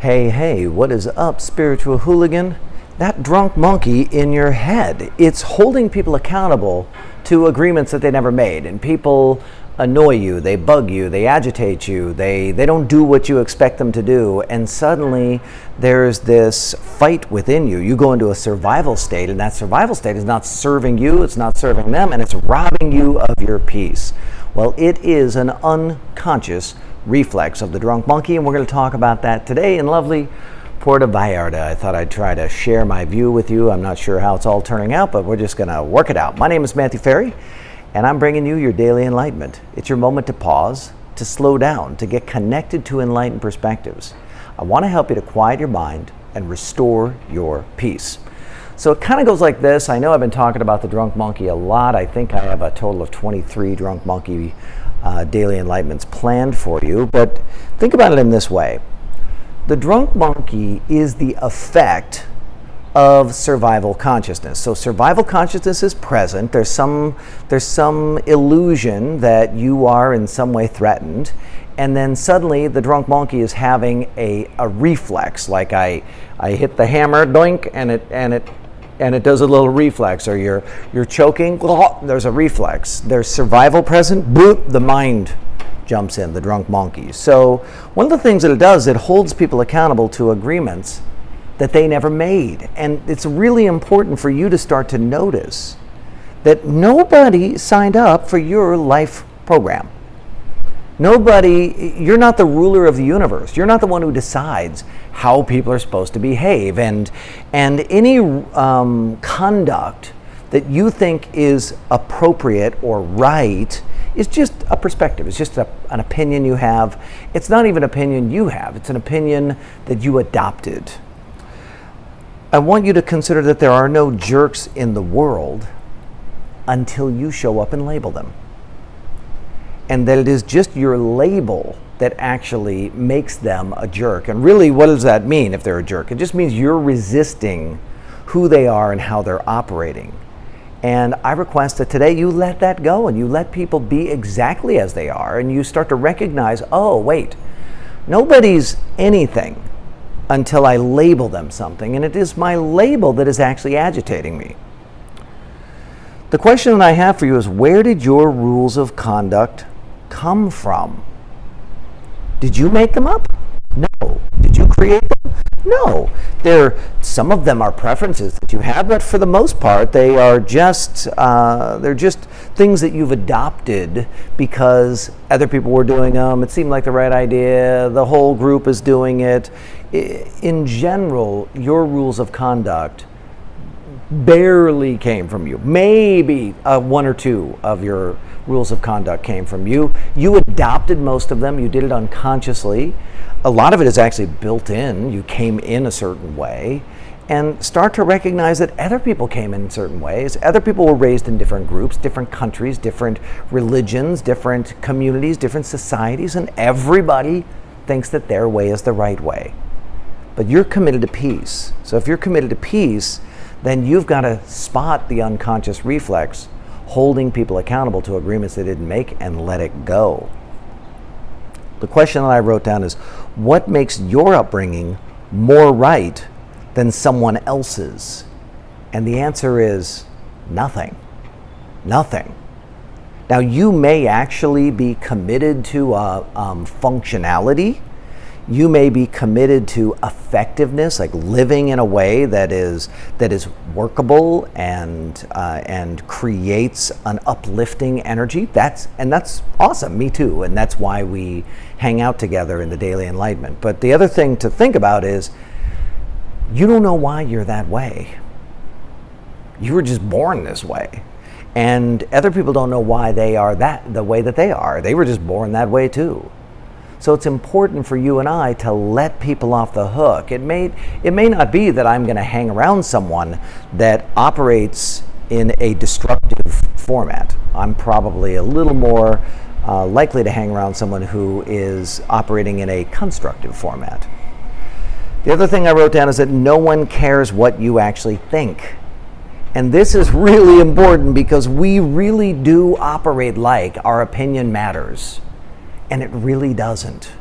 Hey, hey, what is up, spiritual hooligan? That drunk monkey in your head. It's holding people accountable to agreements that they never made. And people annoy you, they bug you, they agitate you, they don't do what you expect them to do. And suddenly there's this fight within you. You go into a survival state, and that survival state is not serving you, it's not serving them, and it's robbing you of your peace. Well, it is an unconscious reflex of the drunk monkey, and we're going to talk about that today in lovely Puerto Vallarta. I thought I'd try to share my view with you. I'm not sure how it's all turning out, but we're just going to work it out. My name is Matthew Ferry, and I'm bringing you your daily enlightenment. It's your moment to pause, to slow down, to get connected to enlightened perspectives. I want to help you to quiet your mind and restore your peace. So it kind of goes like this. I know I've been talking about the drunk monkey a lot. I think I have a total of 23 drunk monkey daily enlightenments planned for you, but think about it in this way. The drunk monkey is the effect of survival consciousness. So survival consciousness is present. There's some illusion that you are in some way threatened, and then suddenly the drunk monkey is having a reflex, like I hit the hammer, doink, and it does a little reflex, or you're choking, there's a reflex. There's survival present, boop, the mind jumps in, the drunk monkey. So one of the things that it does, it holds people accountable to agreements that they never made. And it's really important for you to start to notice that nobody signed up for your life program. You're not the ruler of the universe. You're not the one who decides how people are supposed to behave. And any conduct that you think is appropriate or right is just a perspective. It's just an opinion you have. It's not even an opinion you have. It's an opinion that you adopted. I want you to consider that there are no jerks in the world until you show up and label them. And that it is just your label that actually makes them a jerk. And really, what does that mean if they're a jerk? It just means you're resisting who they are and how they're operating. And I request that today you let that go and you let people be exactly as they are, and you start to recognize, oh, wait, nobody's anything until I label them something, and it is my label that is actually agitating me. The question that I have for you is, where did your rules of conduct come from? Did you make them up? No. Did you create them? No. Some of them are preferences that you have, but for the most part, they are they're just things that you've adopted because other people were doing them. It seemed like the right idea. The whole group is doing it. In general, your rules of conduct barely came from you. Maybe one or two of your rules of conduct came from you. You adopted most of them. You did it unconsciously. A lot of it is actually built in. You came in a certain way, and start to recognize that other people came in certain ways. Other people were raised in different groups, different countries, different religions, different communities, different societies, and everybody thinks that their way is the right way. But you're committed to peace. So if you're committed to peace, then you've got to spot the unconscious reflex holding people accountable to agreements they didn't make and let it go. The question that I wrote down is, what makes your upbringing more right than someone else's? And the answer is nothing. Nothing. Now, you may actually be committed to functionality. You may be committed to effectiveness, like living in a way that is workable and creates an uplifting energy. That's awesome. Me too. And that's why we hang out together in the Daily Enlightenment. But the other thing to think about is, you don't know why you're that way. You were just born this way. And other people don't know why they are the way that they are. They were just born that way too. So it's important for you and I to let people off the hook. It may not be that I'm going to hang around someone that operates in a destructive format. I'm probably a little more likely to hang around someone who is operating in a constructive format. The other thing I wrote down is that no one cares what you actually think. And this is really important because we really do operate like our opinion matters. And it really doesn't.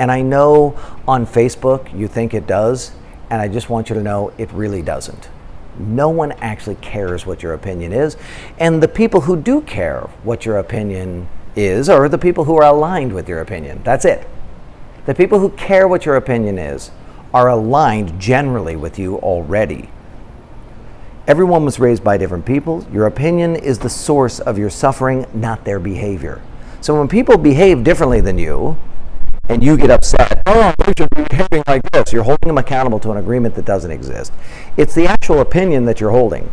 And I know on Facebook you think it does, and I just want you to know it really doesn't. No one actually cares what your opinion is, and the people who do care what your opinion is are the people who are aligned with your opinion. That's it. The people who care what your opinion is are aligned generally with you already. Everyone was raised by different people. Your opinion is the source of your suffering, not their behavior. So when people behave differently than you, and you get upset, oh, they should be behaving like this, you're holding them accountable to an agreement that doesn't exist. It's the actual opinion that you're holding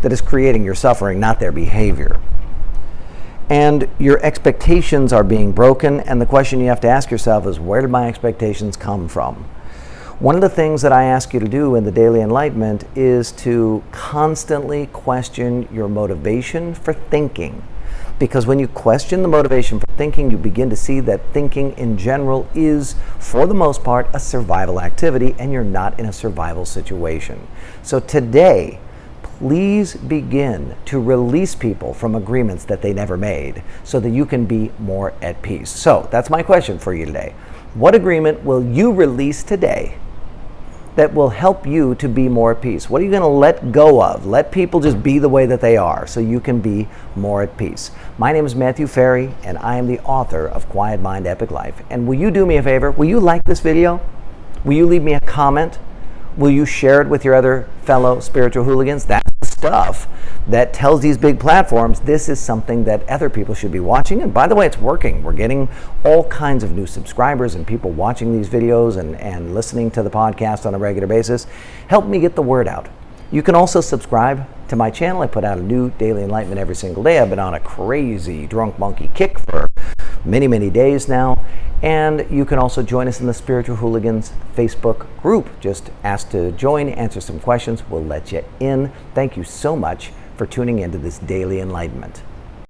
that is creating your suffering, not their behavior. And your expectations are being broken, and the question you have to ask yourself is, where did my expectations come from? One of the things that I ask you to do in the Daily Enlightenment is to constantly question your motivation for thinking. Because when you question the motivation for thinking, you begin to see that thinking in general is, for the most part, a survival activity, and you're not in a survival situation. So today, please begin to release people from agreements that they never made so that you can be more at peace. So that's my question for you today. What agreement will you release today that will help you to be more at peace? What are you going to let go of? Let people just be the way that they are so you can be more at peace. My name is Matthew Ferry, and I am the author of Quiet Mind, Epic Life. And will you do me a favor? Will you like this video? Will you leave me a comment? Will you share it with your other fellow spiritual hooligans? That's the stuff that tells these big platforms this is something that other people should be watching. And by the way, it's working. We're getting all kinds of new subscribers and people watching these videos and listening to the podcast on a regular basis. Help me get the word out. You can also subscribe to my channel. I put out a new Daily Enlightenment every single day. I've been on a crazy drunk monkey kick for many, many days now. And you can also join us in the Spiritual Hooligans Facebook group. Just ask to join, answer some questions. We'll let you in. Thank you so much for tuning into this Daily Enlightenment.